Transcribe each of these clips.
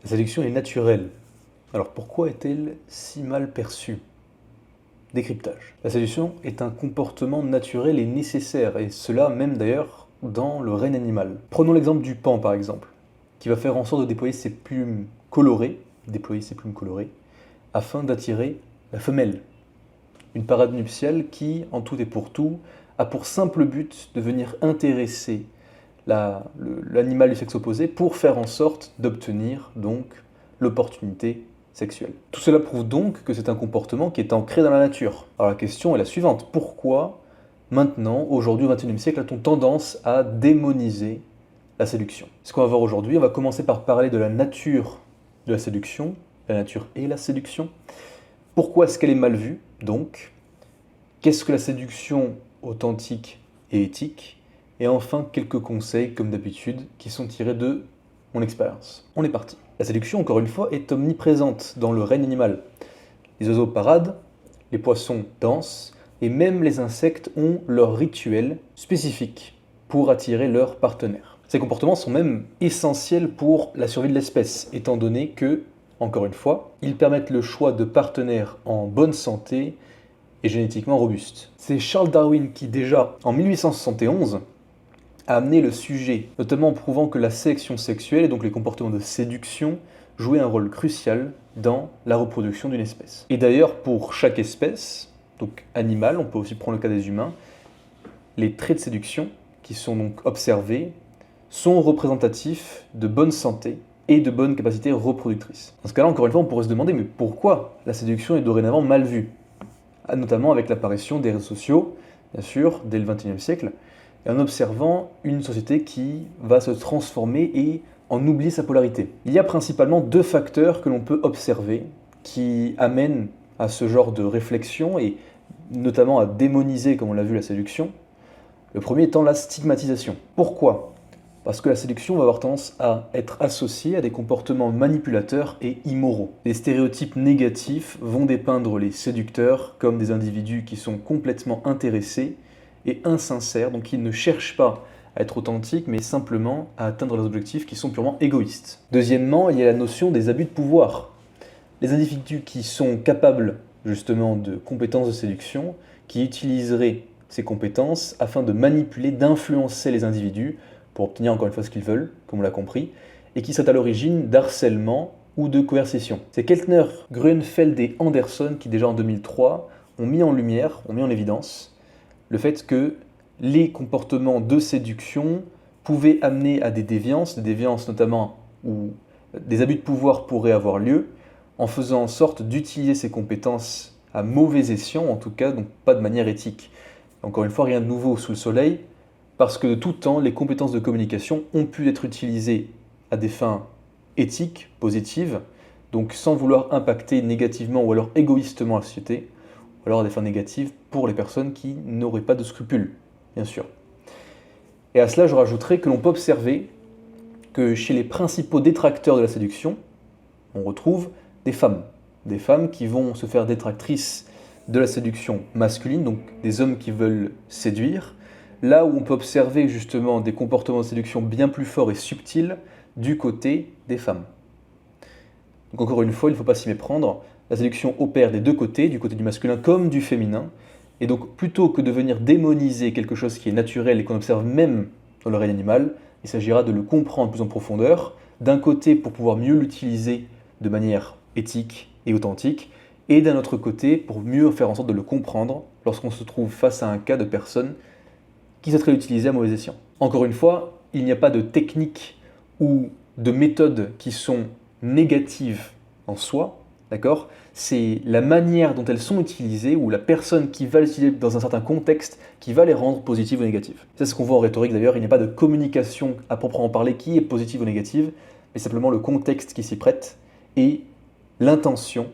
La séduction est naturelle. Alors pourquoi est-elle si mal perçue? Décryptage. La séduction est un comportement naturel et nécessaire, et cela même d'ailleurs dans le règne animal. Prenons l'exemple du paon par exemple, qui va faire en sorte de déployer ses plumes colorées, afin d'attirer la femelle. Une parade nuptiale qui, en tout et pour tout, a pour simple but de venir intéresser l'animal du sexe opposé pour faire en sorte d'obtenir donc l'opportunité sexuelle. Tout cela prouve donc que c'est un comportement qui est ancré dans la nature. Alors la question est la suivante, pourquoi maintenant, aujourd'hui au XXIe siècle, a-t-on tendance à démoniser la séduction? Ce qu'on va voir aujourd'hui, on va commencer par parler de la nature de la séduction, la nature et la séduction. Pourquoi est-ce qu'elle est mal vue, donc? Qu'est-ce que la séduction authentique et éthique? Et enfin, quelques conseils, comme d'habitude, qui sont tirés de mon expérience. On est parti. La séduction, encore une fois, est omniprésente dans le règne animal. Les oiseaux paradent, les poissons dansent, et même les insectes ont leur rituel spécifique pour attirer leur partenaire. Ces comportements sont même essentiels pour la survie de l'espèce, étant donné que, encore une fois, ils permettent le choix de partenaires en bonne santé et génétiquement robustes. C'est Charles Darwin qui, déjà en 1871, a amené le sujet, notamment en prouvant que la sélection sexuelle et donc les comportements de séduction jouaient un rôle crucial dans la reproduction d'une espèce. Et d'ailleurs, pour chaque espèce, donc animale, on peut aussi prendre le cas des humains, les traits de séduction qui sont donc observés sont représentatifs de bonne santé et de bonnes capacités reproductrices. Dans ce cas-là, encore une fois, on pourrait se demander mais pourquoi la séduction est dorénavant mal vue? Notamment avec l'apparition des réseaux sociaux, bien sûr, dès le XXIe siècle, et en observant une société qui va se transformer et en oublier sa polarité. Il y a principalement deux facteurs que l'on peut observer qui amènent à ce genre de réflexion et notamment à démoniser, comme on l'a vu, la séduction. Le premier étant la stigmatisation. Pourquoi? Parce que la séduction va avoir tendance à être associée à des comportements manipulateurs et immoraux. Les stéréotypes négatifs vont dépeindre les séducteurs comme des individus qui sont complètement intéressés et insincères, donc ils ne cherchent pas à être authentiques, mais simplement à atteindre leurs objectifs qui sont purement égoïstes. Deuxièmement, il y a la notion des abus de pouvoir. Les individus qui sont capables justement de compétences de séduction, qui utiliseraient ces compétences afin de manipuler, d'influencer les individus pour obtenir encore une fois ce qu'ils veulent, comme on l'a compris, et qui seraient à l'origine d'harcèlement ou de coercition. C'est Keltner, Grunfeld et Anderson qui déjà en 2003 ont mis en lumière, ont mis en évidence le fait que les comportements de séduction pouvaient amener à des déviances notamment où des abus de pouvoir pourraient avoir lieu, en faisant en sorte d'utiliser ces compétences à mauvais escient, en tout cas donc pas de manière éthique. Encore une fois, rien de nouveau sous le soleil, parce que de tout temps, les compétences de communication ont pu être utilisées à des fins éthiques, positives, donc sans vouloir impacter négativement ou alors égoïstement la société, ou alors à des fins négatives pour les personnes qui n'auraient pas de scrupules, bien sûr. Et à cela, je rajouterai que l'on peut observer que chez les principaux détracteurs de la séduction, on retrouve des femmes qui vont se faire détractrices de la séduction masculine, donc des hommes qui veulent séduire, là où on peut observer justement des comportements de séduction bien plus forts et subtils du côté des femmes. Donc encore une fois, il ne faut pas s'y méprendre, la séduction opère des deux côtés, du côté du masculin comme du féminin, et donc plutôt que de venir démoniser quelque chose qui est naturel et qu'on observe même dans le règne animal, il s'agira de le comprendre plus en profondeur, d'un côté pour pouvoir mieux l'utiliser de manière éthique et authentique, et d'un autre côté pour mieux faire en sorte de le comprendre lorsqu'on se trouve face à un cas de personne qui souhaiterait l'utiliser à mauvais escient. Encore une fois, il n'y a pas de technique ou de méthodes qui sont négatives en soi, d'accord? C'est la manière dont elles sont utilisées ou la personne qui va les utiliser dans un certain contexte qui va les rendre positives ou négatives. C'est ce qu'on voit en rhétorique d'ailleurs, il n'y a pas de communication à proprement parler qui est positive ou négative, mais simplement le contexte qui s'y prête et l'intention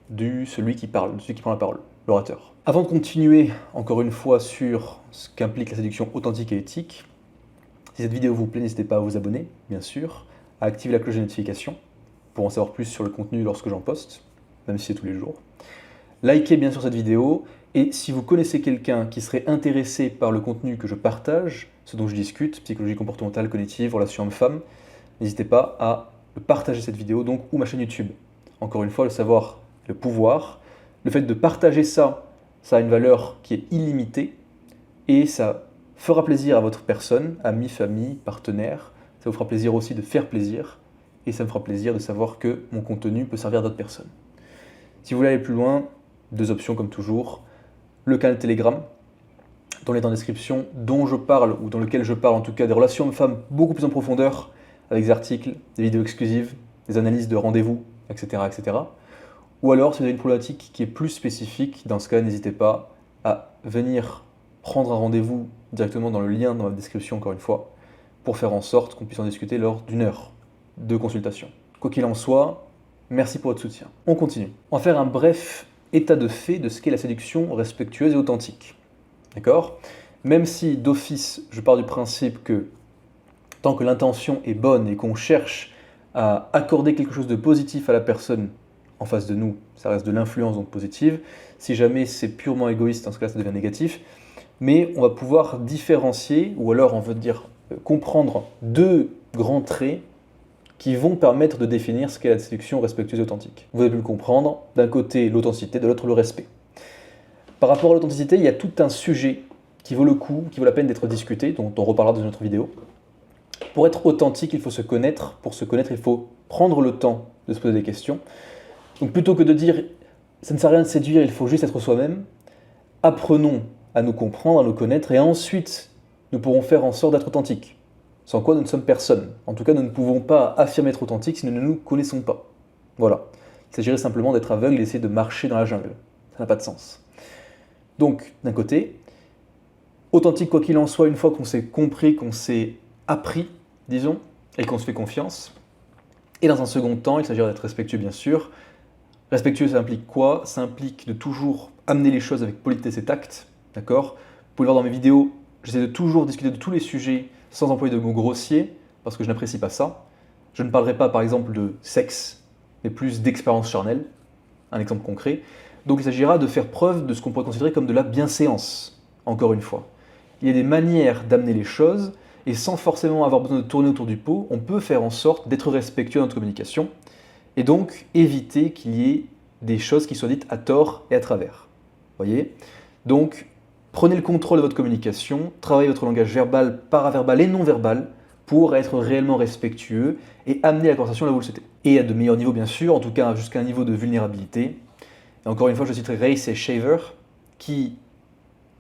de celui qui parle, de celui qui prend la parole, l'orateur. Avant de continuer, encore une fois, sur ce qu'implique la séduction authentique et éthique, si cette vidéo vous plaît, n'hésitez pas à vous abonner, bien sûr, à activer la cloche de notification pour en savoir plus sur le contenu lorsque j'en poste, même si c'est tous les jours. Likez bien sûr cette vidéo, et si vous connaissez quelqu'un qui serait intéressé par le contenu que je partage, ce dont je discute, psychologie comportementale, cognitive, relations hommes-femmes, n'hésitez pas à de partager cette vidéo, donc, ou ma chaîne YouTube. Encore une fois, le savoir, le pouvoir. Le fait de partager ça, ça a une valeur qui est illimitée et ça fera plaisir à votre personne, amis, famille, partenaire. Ça vous fera plaisir aussi de faire plaisir et ça me fera plaisir de savoir que mon contenu peut servir à d'autres personnes. Si vous voulez aller plus loin, 2 options comme toujours. Le canal Telegram, dans les dans la description, dont je parle, ou dans lequel je parle en tout cas des relations hommes-femmes beaucoup plus en profondeur, avec des articles, des vidéos exclusives, des analyses de rendez-vous, etc., etc. Ou alors, si vous avez une problématique qui est plus spécifique, dans ce cas, n'hésitez pas à venir prendre un rendez-vous directement dans le lien dans la description, encore une fois, pour faire en sorte qu'on puisse en discuter lors d'une heure de consultation. Quoi qu'il en soit, merci pour votre soutien. On continue. On va faire un bref état de fait de ce qu'est la séduction respectueuse et authentique. D'accord ? Même si d'office, je pars du principe que tant que l'intention est bonne et qu'on cherche à accorder quelque chose de positif à la personne en face de nous, ça reste de l'influence donc positive. Si jamais c'est purement égoïste, dans ce cas ça devient négatif. Mais on va pouvoir différencier, ou alors on veut dire comprendre 2 grands traits qui vont permettre de définir ce qu'est la séduction respectueuse et authentique. Vous avez pu le comprendre, d'un côté l'authenticité, de l'autre le respect. Par rapport à l'authenticité, il y a tout un sujet qui vaut le coup, qui vaut la peine d'être discuté, dont on reparlera dans une autre vidéo. Pour être authentique, il faut se connaître. Pour se connaître, il faut prendre le temps de se poser des questions. Donc plutôt que de dire « ça ne sert à rien de séduire, il faut juste être soi-même », apprenons à nous comprendre, à nous connaître, et ensuite nous pourrons faire en sorte d'être authentiques. Sans quoi nous ne sommes personne. En tout cas, nous ne pouvons pas affirmer être authentiques si nous ne nous connaissons pas. Voilà. Il s'agirait simplement d'être aveugle et d'essayer de marcher dans la jungle. Ça n'a pas de sens. Donc, d'un côté, authentique quoi qu'il en soit, une fois qu'on s'est compris, qu'on s'est appris, disons, et qu'on se fait confiance. Et dans un second temps, il s'agirait d'être respectueux, bien sûr. Respectueux, ça implique quoi? Ça implique de toujours amener les choses avec politesse et tact, d'accord? Vous pouvez le voir dans mes vidéos, j'essaie de toujours discuter de tous les sujets sans employer de mots grossiers, parce que je n'apprécie pas ça. Je ne parlerai pas, par exemple, de sexe, mais plus d'expérience charnelle, un exemple concret. Donc il s'agira de faire preuve de ce qu'on pourrait considérer comme de la bienséance, encore une fois. Il y a des manières d'amener les choses, et sans forcément avoir besoin de tourner autour du pot, on peut faire en sorte d'être respectueux dans notre communication, et donc éviter qu'il y ait des choses qui soient dites à tort et à travers. Voyez ? Donc, prenez le contrôle de votre communication, travaillez votre langage verbal, paraverbal et non verbal pour être réellement respectueux et amener la conversation là où vous le souhaitez. Et à de meilleurs niveaux, bien sûr, en tout cas jusqu'à un niveau de vulnérabilité. Et encore une fois, je citerai Race et Shaver, qui,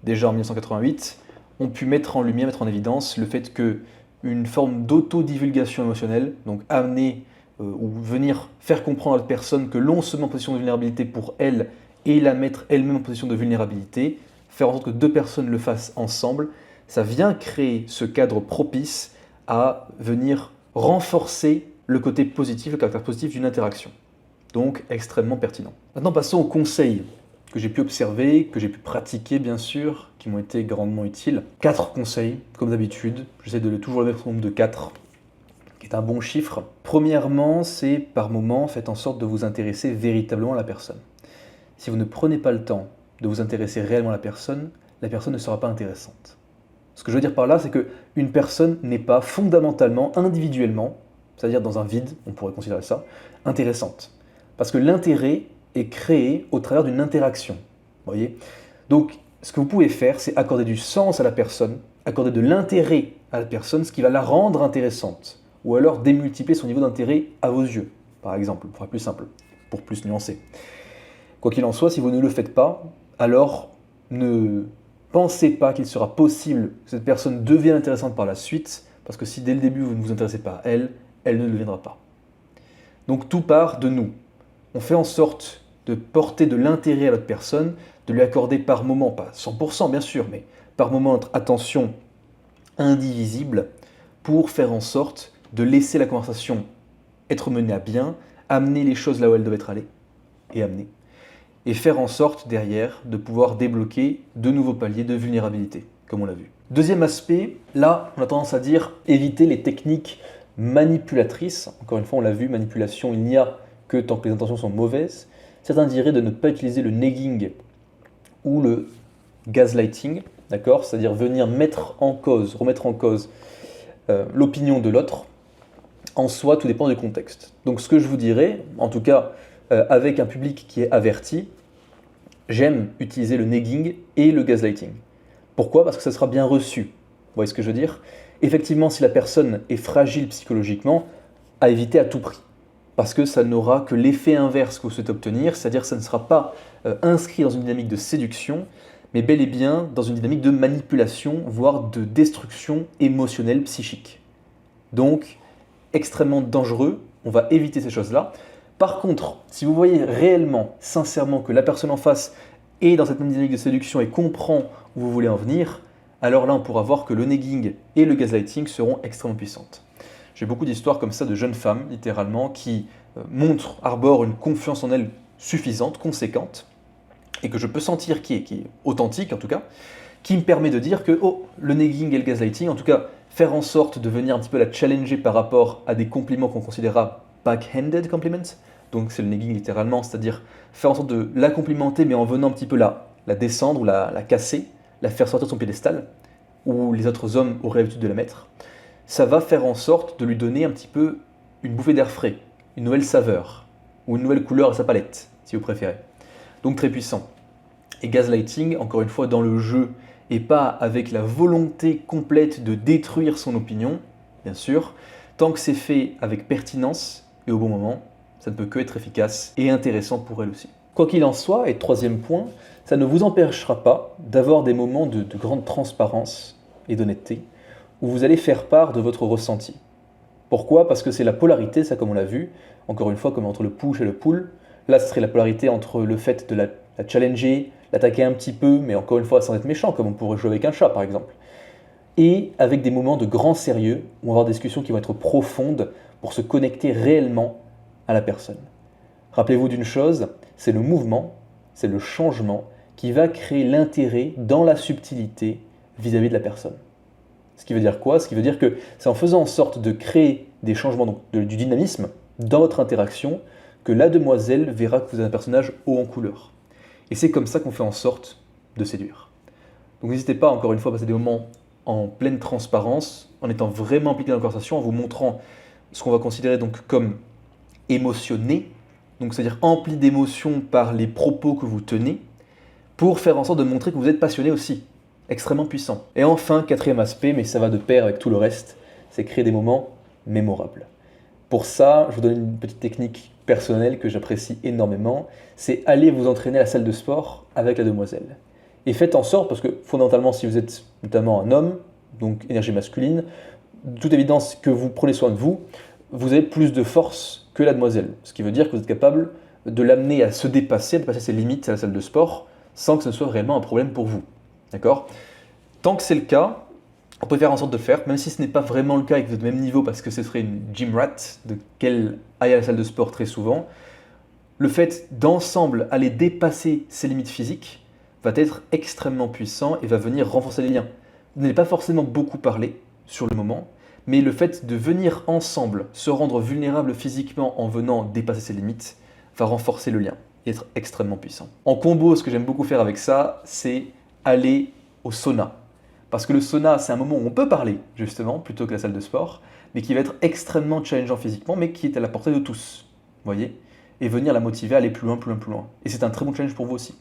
déjà en 1988, ont pu mettre en lumière, mettre en évidence le fait qu'une forme d'autodivulgation émotionnelle, donc amener ou venir faire comprendre à la personne que l'on se met en position de vulnérabilité pour elle et la mettre elle-même en position de vulnérabilité, faire en sorte que 2 personnes le fassent ensemble, ça vient créer ce cadre propice à venir renforcer le côté positif, le caractère positif d'une interaction. Donc extrêmement pertinent. Maintenant passons aux conseils que j'ai pu observer, que j'ai pu pratiquer bien sûr, qui m'ont été grandement utiles. 4 conseils, comme d'habitude, j'essaie de toujours le mettre au nombre de 4, qui est un bon chiffre. Premièrement, c'est par moment, faites en sorte de vous intéresser véritablement à la personne. Si vous ne prenez pas le temps de vous intéresser réellement à la personne ne sera pas intéressante. Ce que je veux dire par là, c'est qu'une personne n'est pas fondamentalement, individuellement, c'est-à-dire dans un vide, on pourrait considérer ça, intéressante. Parce que l'intérêt est créé au travers d'une interaction. Voyez ? Donc, ce que vous pouvez faire, c'est accorder du sens à la personne, accorder de l'intérêt à la personne, ce qui va la rendre intéressante. Ou alors démultiplier son niveau d'intérêt à vos yeux, par exemple, pour faire plus simple, pour plus nuancer. Quoi qu'il en soit, si vous ne le faites pas, alors ne pensez pas qu'il sera possible que cette personne devienne intéressante par la suite, parce que si dès le début vous ne vous intéressez pas à elle, elle ne le deviendra pas. Donc tout part de nous. On fait en sorte de porter de l'intérêt à l'autre personne, de lui accorder par moment, pas 100% bien sûr, mais par moment notre attention indivisible pour faire en sorte de laisser la conversation être menée à bien, amener les choses là où elles doivent être allées et amener, et faire en sorte derrière de pouvoir débloquer de nouveaux paliers de vulnérabilité, comme on l'a vu. Deuxième aspect, là on a tendance à dire éviter les techniques manipulatrices. Encore une fois, on l'a vu, manipulation, il n'y a que tant que les intentions sont mauvaises. Certains diraient de ne pas utiliser le nagging ou le gaslighting, d'accord ? C'est-à-dire venir mettre en cause, remettre en cause l'opinion de l'autre En soi, tout dépend du contexte. Donc ce que je vous dirais, en tout cas avec un public qui est averti, j'aime utiliser le negging et le gaslighting. Pourquoi? Parce que ça sera bien reçu. Vous voyez ce que je veux dire? Effectivement, si la personne est fragile psychologiquement, à éviter à tout prix. Parce que ça n'aura que l'effet inverse que vous souhaitez obtenir, c'est-à-dire que ça ne sera pas inscrit dans une dynamique de séduction, mais bel et bien dans une dynamique de manipulation, voire de destruction émotionnelle psychique. Donc, extrêmement dangereux, on va éviter ces choses-là. Par contre, si vous voyez réellement, sincèrement, que la personne en face est dans cette même dynamique de séduction et comprend où vous voulez en venir, alors là, on pourra voir que le negging et le gaslighting seront extrêmement puissantes. J'ai beaucoup d'histoires comme ça de jeunes femmes, littéralement, qui arborent une confiance en elles suffisante, conséquente, et que je peux sentir qui est authentique en tout cas, qui me permet de dire que le negging et le gaslighting, en tout cas, faire en sorte de venir un petit peu la challenger par rapport à des compliments qu'on considérera backhanded compliments, donc c'est le negging littéralement, c'est-à-dire faire en sorte de la complimenter mais en venant un petit peu la descendre ou la casser, la faire sortir de son piédestal, où les autres hommes auraient l'habitude de la mettre, ça va faire en sorte de lui donner un petit peu une bouffée d'air frais, une nouvelle saveur, ou une nouvelle couleur à sa palette, si vous préférez. Donc très puissant. Et gaslighting, encore une fois, dans le jeu, et pas avec la volonté complète de détruire son opinion, bien sûr, tant que c'est fait avec pertinence et au bon moment, ça ne peut que être efficace et intéressant pour elle aussi. Quoi qu'il en soit, et troisième point, ça ne vous empêchera pas d'avoir des moments de grande transparence et d'honnêteté, où vous allez faire part de votre ressenti. Pourquoi? Parce que c'est la polarité, ça comme on l'a vu, encore une fois comme entre le push et le pull. Là, ce serait la polarité entre le fait de la challenger, l'attaquer un petit peu, mais encore une fois sans être méchant, comme on pourrait jouer avec un chat par exemple. Et avec des moments de grand sérieux, où on va avoir des discussions qui vont être profondes pour se connecter réellement à la personne. Rappelez-vous d'une chose, c'est le mouvement, c'est le changement qui va créer l'intérêt dans la subtilité vis-à-vis de la personne. Ce qui veut dire quoi? Ce qui veut dire que c'est en faisant en sorte de créer des changements, donc du dynamisme, dans votre interaction, que la demoiselle verra que vous êtes un personnage haut en couleur. Et c'est comme ça qu'on fait en sorte de séduire. Donc n'hésitez pas, encore une fois, à passer des moments en pleine transparence, en étant vraiment impliqué dans la conversation, en vous montrant ce qu'on va considérer donc comme émotionné, donc c'est-à-dire empli d'émotions par les propos que vous tenez, pour faire en sorte de montrer que vous êtes passionné aussi. Extrêmement puissant. Et enfin, quatrième aspect, mais ça va de pair avec tout le reste, c'est créer des moments mémorables. Pour ça, je vous donne une petite technique personnelle que j'apprécie énormément, c'est aller vous entraîner à la salle de sport avec la demoiselle. Et faites en sorte, parce que fondamentalement, si vous êtes notamment un homme, donc énergie masculine, de toute évidence que vous prenez soin de vous, vous avez plus de force que la demoiselle. Ce qui veut dire que vous êtes capable de l'amener à se dépasser, à dépasser ses limites à la salle de sport, sans que ce soit réellement un problème pour vous. D'accord? Tant que c'est le cas, on peut faire en sorte de faire, même si ce n'est pas vraiment le cas avec votre même niveau, parce que ce serait une gym rat, de qu'elle aille à la salle de sport très souvent, le fait d'ensemble aller dépasser ses limites physiques va être extrêmement puissant et va venir renforcer les liens. Vous n'allez pas forcément beaucoup parler sur le moment, mais le fait de venir ensemble se rendre vulnérable physiquement en venant dépasser ses limites va renforcer le lien et être extrêmement puissant. En combo, ce que j'aime beaucoup faire avec ça, c'est aller au sauna. Parce que le sauna, c'est un moment où on peut parler, justement, plutôt que la salle de sport, mais qui va être extrêmement challengeant physiquement, mais qui est à la portée de tous, voyez, et venir la motiver à aller plus loin, plus loin, plus loin. Et c'est un très bon challenge pour vous aussi.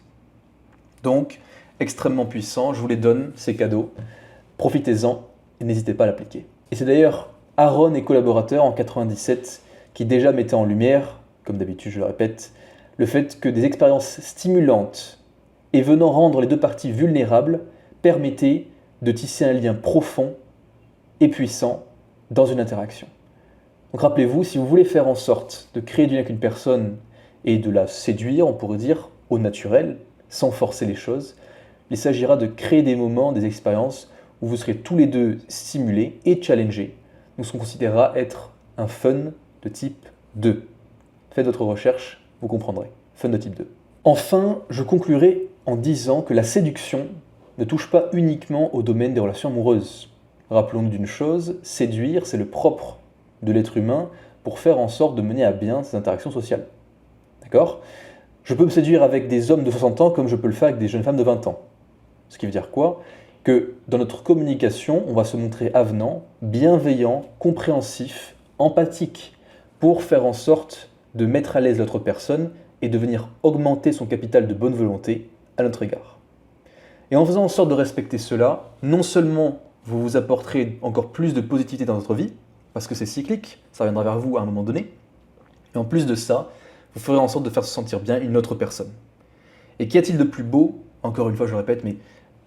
Donc, extrêmement puissant, je vous les donne, ces cadeaux. Profitez-en et n'hésitez pas à l'appliquer. Et c'est d'ailleurs Aaron et collaborateurs en 97 qui déjà mettaient en lumière, comme d'habitude je le répète, le fait que des expériences stimulantes et venant rendre les deux parties vulnérables permettaient de tisser un lien profond et puissant dans une interaction. Donc rappelez-vous, si vous voulez faire en sorte de créer du lien avec une personne et de la séduire, on pourrait dire, au naturel, sans forcer les choses, il s'agira de créer des moments, des expériences où vous serez tous les deux stimulés et challengés, donc ce qu'on considérera être un fun de type 2. Faites votre recherche, vous comprendrez. Fun de type 2. Enfin, je conclurai en disant que la séduction ne touche pas uniquement au domaine des relations amoureuses. Rappelons-nous d'une chose, séduire, c'est le propre de l'être humain pour faire en sorte de mener à bien ses interactions sociales. D'accord? Je peux me séduire avec des hommes de 60 ans comme je peux le faire avec des jeunes femmes de 20 ans. Ce qui veut dire quoi? Que dans notre communication, on va se montrer avenant, bienveillant, compréhensif, empathique pour faire en sorte de mettre à l'aise l'autre personne et de venir augmenter son capital de bonne volonté à notre égard. Et en faisant en sorte de respecter cela, non seulement vous vous apporterez encore plus de positivité dans votre vie, parce que c'est cyclique, ça reviendra vers vous à un moment donné, et en plus de ça, vous ferez en sorte de faire se sentir bien une autre personne. Et qu'y a-t-il de plus beau, encore une fois je le répète, mais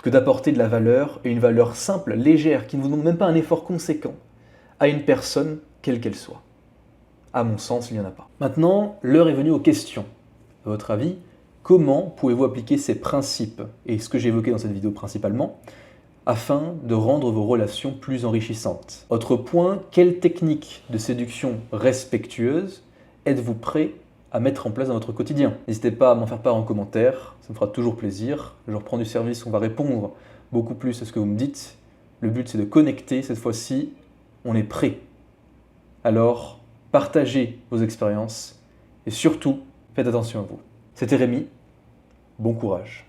que d'apporter de la valeur, et une valeur simple, légère, qui ne vous demande même pas un effort conséquent, à une personne, quelle qu'elle soit. À mon sens, il n'y en a pas. Maintenant, l'heure est venue aux questions. À votre avis, comment pouvez-vous appliquer ces principes, et ce que j'ai évoqué dans cette vidéo principalement, afin de rendre vos relations plus enrichissantes? Autre point, quelle technique de séduction respectueuse êtes-vous prêt à mettre en place dans votre quotidien? N'hésitez pas à m'en faire part en commentaire, ça me fera toujours plaisir. Je reprends du service, on va répondre beaucoup plus à ce que vous me dites. Le but c'est de connecter, cette fois-ci, on est prêt. Alors, partagez vos expériences et surtout, faites attention à vous. C'était Rémi, bon courage.